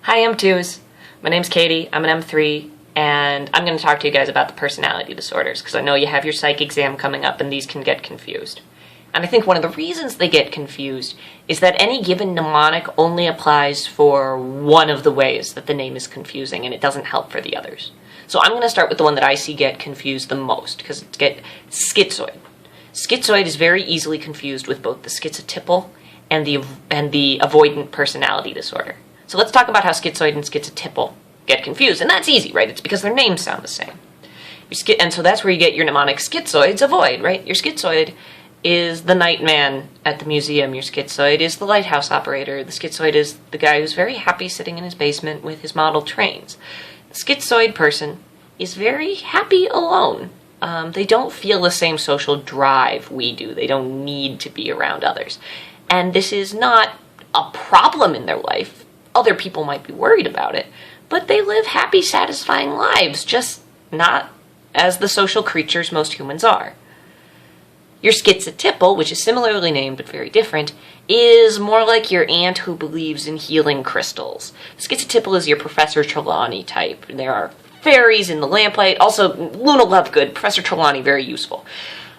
Hi, M2s. My name's Katie. I'm an M3, and I'm going to talk to you guys about the personality disorders, because I know you have your psych exam coming up, and these can get confused. And I think one of the reasons they get confused is that any given mnemonic only applies for one of the ways that the name is confusing, and it doesn't help for the others. So I'm going to start with the one that I see get confused the most, because it's schizoid. Schizoid is very easily confused with both the schizotypal and the avoidant personality disorder. So let's talk about how schizoid and schizotypal get confused. And that's easy, right? It's because their names sound the same. And so that's where you get your mnemonic. Schizoid's avoid, right? Your schizoid is the night man at the museum. Your schizoid is the lighthouse operator. The schizoid is the guy who's very happy sitting in his basement with his model trains. The schizoid person is very happy alone. They don't feel the same social drive we do. They don't need to be around others. And this is not a problem in their life. Other people might be worried about it, but they live happy, satisfying lives, just not as the social creatures most humans are. Your schizotypal, which is similarly named but very different, is more like your aunt who believes in healing crystals. Schizotypal is your Professor Trelawney type. There are fairies in the lamplight. Also, Luna Lovegood, Professor Trelawney, very useful.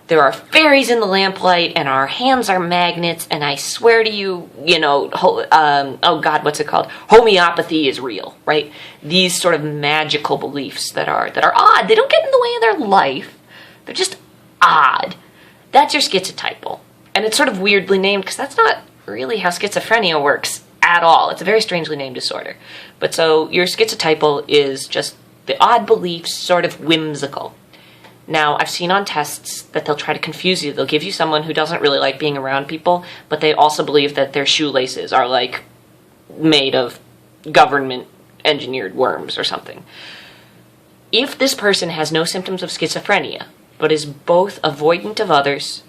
There are fairies in the lamplight, and our hands are magnets, and I swear to you, oh God, what's it called? Homeopathy is real, right? These sort of magical beliefs that are odd. They don't get in the way of their life. They're just odd. That's your schizotypal. And it's sort of weirdly named, because that's not really how schizophrenia works at all. It's a very strangely named disorder. But so your schizotypal is just the odd beliefs, sort of whimsical. Now, I've seen on tests that they'll try to confuse you. They'll give you someone who doesn't really like being around people, but they also believe that their shoelaces are, like, made of government-engineered worms or something. If this person has no symptoms of schizophrenia, but is both avoidant of others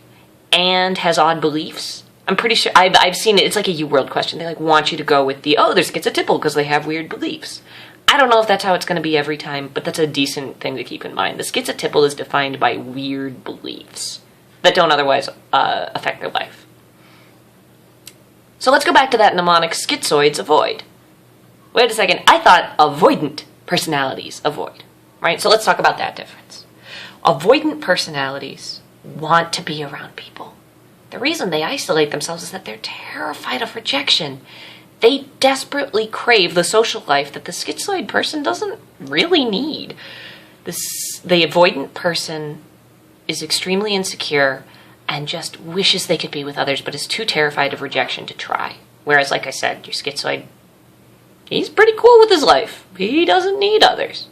and has odd beliefs, I'm pretty sure, I've seen it, it's like a U-World question. They, want you to go with they're schizotypal because they have weird beliefs. I don't know if that's how it's going to be every time, but that's a decent thing to keep in mind. The schizotypal is defined by weird beliefs that don't otherwise affect their life. So let's go back to that mnemonic, schizoids avoid. Wait a second, I thought avoidant personalities avoid, right? So let's talk about that difference. Avoidant personalities want to be around people. The reason they isolate themselves is that they're terrified of rejection. They desperately crave the social life that the schizoid person doesn't really need. The avoidant person is extremely insecure and just wishes they could be with others, but is too terrified of rejection to try. Whereas, like I said, your schizoid, he's pretty cool with his life. He doesn't need others.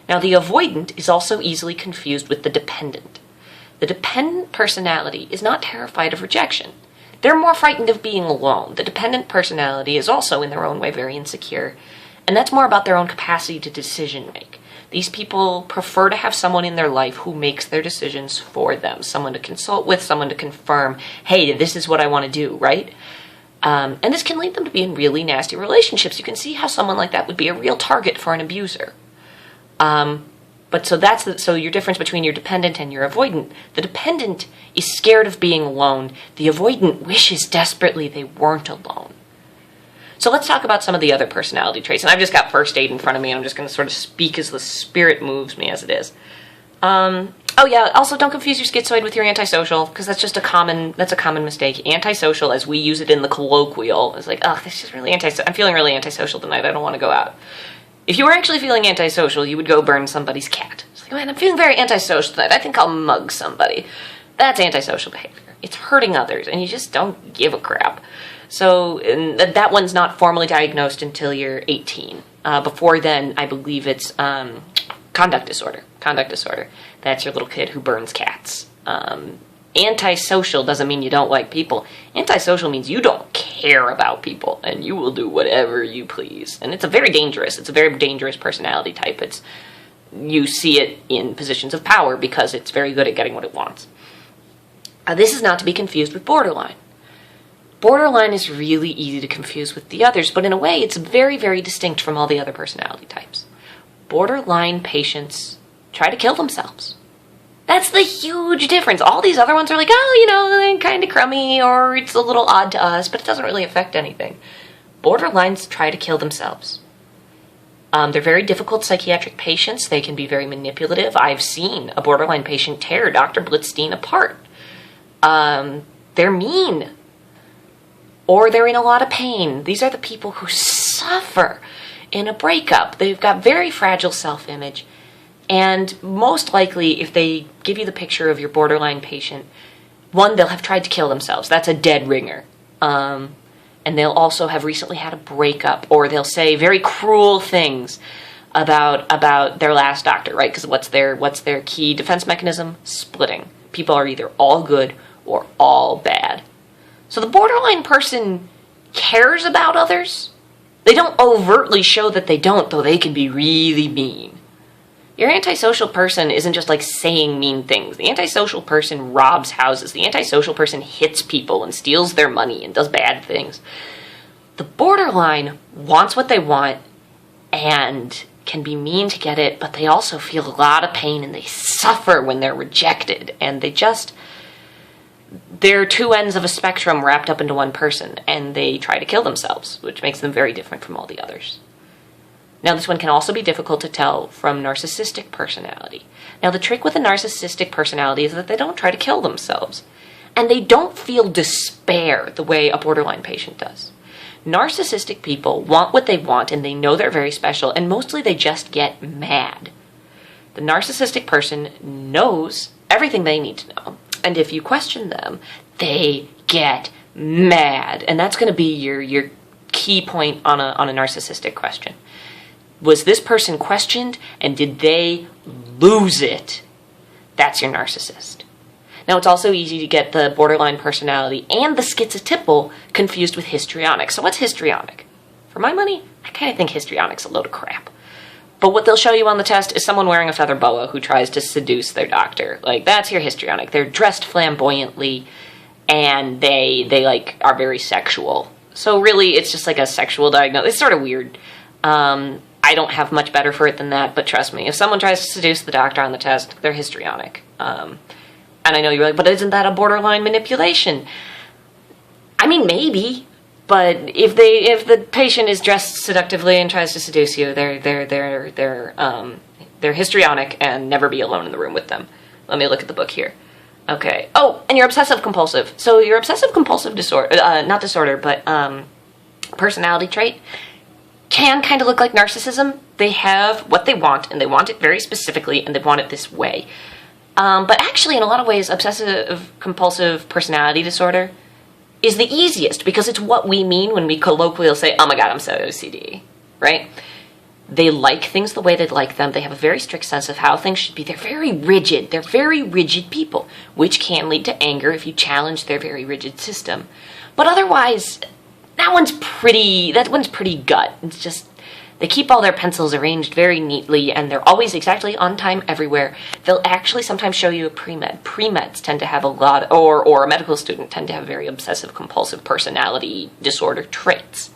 Now, the avoidant is also easily confused with the dependent. The dependent personality is not terrified of rejection. They're more frightened of being alone. The dependent personality is also, in their own way, very insecure, and that's more about their own capacity to decision make. These people prefer to have someone in their life who makes their decisions for them, someone to consult with, someone to confirm, hey, this is what I want to do, right? And this can lead them to be in really nasty relationships. You can see how someone like that would be a real target for an abuser. But so your difference between your dependent and your avoidant. The dependent is scared of being alone. The avoidant wishes desperately they weren't alone. So let's talk about some of the other personality traits. And I've just got first aid in front of me, and I'm just going to sort of speak as the spirit moves me as it is. Also don't confuse your schizoid with your antisocial, because that's a common mistake. Antisocial, as we use it in the colloquial, is like, oh, this is really I'm feeling really antisocial tonight. I don't want to go out. If you were actually feeling antisocial, you would go burn somebody's cat. It's like, man, I'm feeling very antisocial tonight. I think I'll mug somebody. That's antisocial behavior. It's hurting others, and you just don't give a crap. So that one's not formally diagnosed until you're 18. Before then, I believe it's conduct disorder. Conduct disorder. That's your little kid who burns cats. Antisocial doesn't mean you don't like people. Antisocial means you don't care about people, and you will do whatever you please. And it's a very dangerous personality type. You see it in positions of power because it's very good at getting what it wants. This is not to be confused with borderline. Borderline is really easy to confuse with the others, but in a way it's very, very distinct from all the other personality types. Borderline patients try to kill themselves. That's the huge difference. All these other ones are like, they're kind of crummy, or it's a little odd to us, but it doesn't really affect anything. borderlines try to kill themselves. They're very difficult psychiatric patients. They can be very manipulative. I've seen a borderline patient tear Dr. Blitzstein apart. They're mean. Or they're in a lot of pain. These are the people who suffer in a breakup. They've got very fragile self-image. And most likely, if they give you the picture of your borderline patient, one, they'll have tried to kill themselves. That's a dead ringer. And they'll also have recently had a breakup, or they'll say very cruel things about their last doctor, right? Because what's their key defense mechanism? Splitting. People are either all good or all bad. So the borderline person cares about others. They don't overtly show that they don't, though they can be really mean. Your antisocial person isn't just like saying mean things. The antisocial person robs houses. The antisocial person hits people and steals their money and does bad things. The borderline wants what they want and can be mean to get it, but they also feel a lot of pain and they suffer when they're rejected. And they're two ends of a spectrum wrapped up into one person, and they try to kill themselves, which makes them very different from all the others. Now, this one can also be difficult to tell from narcissistic personality. Now, the trick with a narcissistic personality is that they don't try to kill themselves. And they don't feel despair the way a borderline patient does. Narcissistic people want what they want, and they know they're very special, and mostly they just get mad. The narcissistic person knows everything they need to know. And if you question them, they get mad. And that's going to be your key point on a narcissistic question. Was this person questioned, and did they lose it? That's your narcissist. Now, it's also easy to get the borderline personality and the schizotypal confused with histrionic. So what's histrionic? For my money, I kind of think histrionic's a load of crap. But what they'll show you on the test is someone wearing a feather boa who tries to seduce their doctor. Like, that's your histrionic. They're dressed flamboyantly, and they are very sexual. So really, it's just like a sexual diagnosis. It's sort of weird. I don't have much better for it than that, but trust me, if someone tries to seduce the doctor on the test, they're histrionic. And I know you're like, but isn't that a borderline manipulation? I mean, maybe, but if the patient is dressed seductively and tries to seduce you, they're histrionic, and never be alone in the room with them. Let me look at the book here. Okay. Oh, and you're obsessive compulsive. So your obsessive compulsive disorder, not disorder, but personality trait can kind of look like narcissism. They have what they want, and they want it very specifically, and they want it this way. But actually, in a lot of ways, obsessive compulsive personality disorder is the easiest, because it's what we mean when we colloquially say, oh my god, I'm so OCD, right? They like things the way they'd like them. They have a very strict sense of how things should be. They're very rigid. They're very rigid people, which can lead to anger if you challenge their very rigid system. But otherwise, that one's pretty gut. It's just, they keep all their pencils arranged very neatly, and they're always exactly on time everywhere. They'll actually sometimes show you a pre-med. Pre-meds tend to have a lot, or a medical student tend to have very obsessive-compulsive personality disorder traits.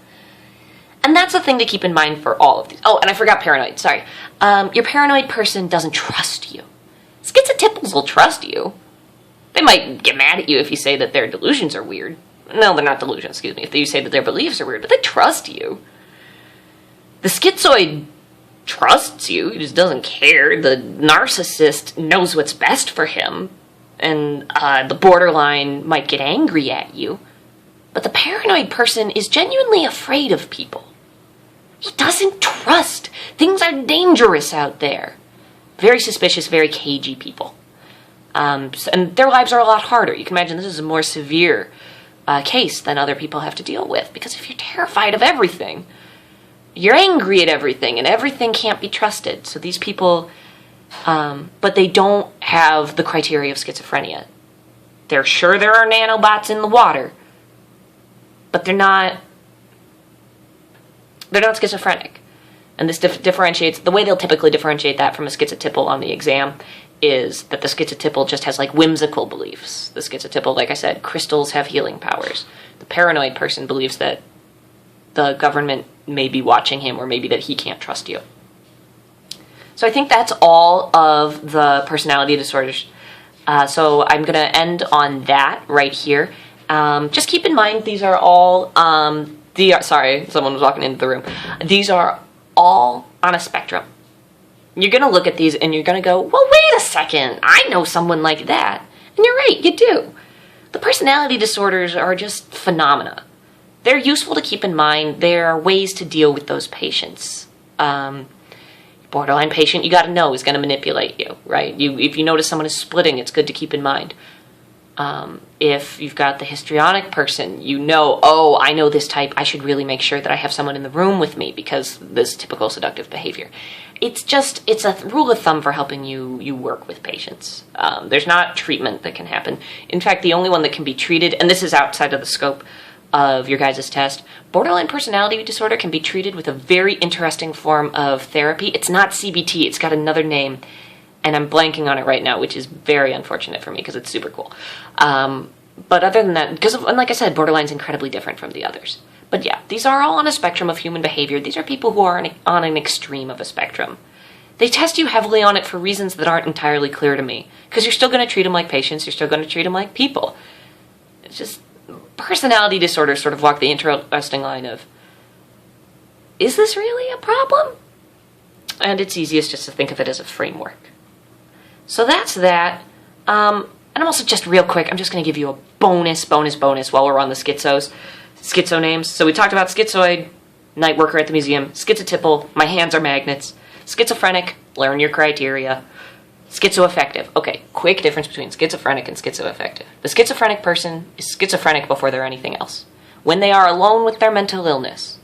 And that's the thing to keep in mind for all of these. Oh, and I forgot paranoid, sorry. Your paranoid person doesn't trust you. Schizotypals will trust you. They might get mad at you if you say that their delusions are weird. No, they're not delusions, excuse me. If you say that their beliefs are weird, but they trust you. The schizoid trusts you, he just doesn't care. The narcissist knows what's best for him, and the borderline might get angry at you. But the paranoid person is genuinely afraid of people. He doesn't trust. Things are dangerous out there. Very suspicious, very cagey people. And their lives are a lot harder. You can imagine this is a more severe case than other people have to deal with, because if you're terrified of everything, you're angry at everything, and everything can't be trusted. So these people, but they don't have the criteria of schizophrenia. They're sure there are nanobots in the water, but they're not schizophrenic. And this differentiates, the way they'll typically differentiate that from a schizotypal on the exam is that the schizotypal just has like whimsical beliefs. The schizotypal, like I said, crystals have healing powers. The paranoid person believes that the government may be watching him, or maybe that he can't trust you. So I think that's all of the personality disorders. So I'm going to end on that right here. Just keep in mind, these are all sorry, someone was walking into the room. These are all on a spectrum. You're going to look at these and you're going to go, well, wait a second, I know someone like that. And you're right, you do. The personality disorders are just phenomena. They're useful to keep in mind. There are ways to deal with those patients. Borderline patient, you got to know, is going to manipulate you, right? If you notice someone is splitting, it's good to keep in mind. If you've got the histrionic person, you know, oh, I know this type, I should really make sure that I have someone in the room with me because this typical seductive behavior. It's a rule of thumb for helping you work with patients. There's not treatment that can happen. In fact, the only one that can be treated, and this is outside of the scope of your guys' test, borderline personality disorder can be treated with a very interesting form of therapy. It's not CBT, it's got another name, and I'm blanking on it right now, which is very unfortunate for me because it's super cool. But other than that, because like I said, borderline's incredibly different from the others. But yeah, these are all on a spectrum of human behavior. These are people who are on an extreme of a spectrum. They test you heavily on it for reasons that aren't entirely clear to me, because you're still going to treat them like patients, you're still going to treat them like people. It's just, personality disorders sort of walk the interesting line of, is this really a problem? And it's easiest just to think of it as a framework. So that's that. And I'm also just real quick, I'm just going to give you a bonus while we're on the schizo names. So we talked about schizoid, night worker at the museum, schizotypal, my hands are magnets, schizophrenic, learn your criteria, schizoaffective. Okay, quick difference between schizophrenic and schizoaffective. The schizophrenic person is schizophrenic before they're anything else. When they are alone with their mental illness,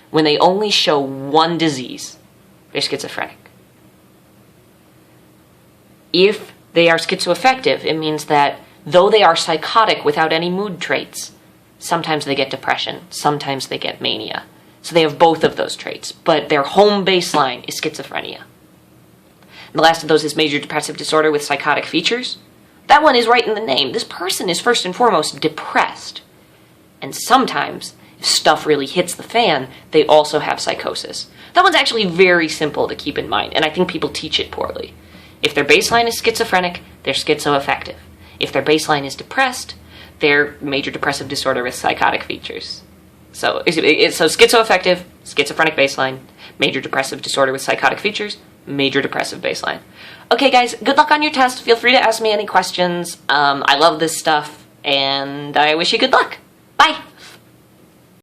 when they only show one disease, they're schizophrenic. If they are schizoaffective, it means that though they are psychotic without any mood traits, sometimes they get depression, sometimes they get mania. So they have both of those traits, but their home baseline is schizophrenia. And the last of those is major depressive disorder with psychotic features. That one is right in the name. This person is first and foremost depressed. And sometimes, if stuff really hits the fan, they also have psychosis. That one's actually very simple to keep in mind, and I think people teach it poorly. If their baseline is schizophrenic, they're schizoaffective. If their baseline is depressed, they're major depressive disorder with psychotic features. So schizoaffective, schizophrenic baseline, major depressive disorder with psychotic features, major depressive baseline. Okay, guys, good luck on your test. Feel free to ask me any questions. I love this stuff, and I wish you good luck. Bye!